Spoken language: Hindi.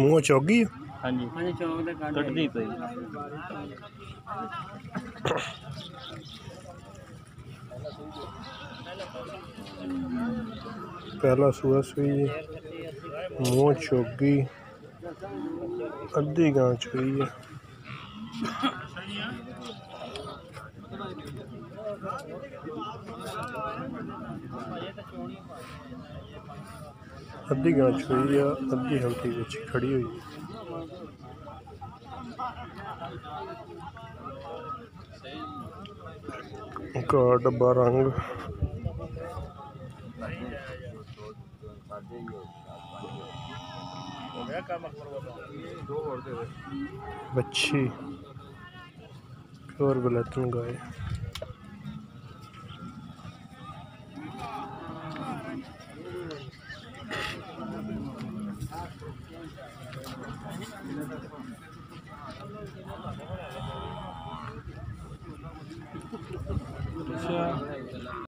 मुँह चौगी हाँ जी चौक दे कटदी पई पहला सुआ सुई मुँह चौगी अद्धी गांच हुई है। अद्धी गांच हुई है, अद्धी हल्की बच्ची खड़ी हुई का डब्बा रंग बच्ची प्योर बलैतन गाय। अच्छा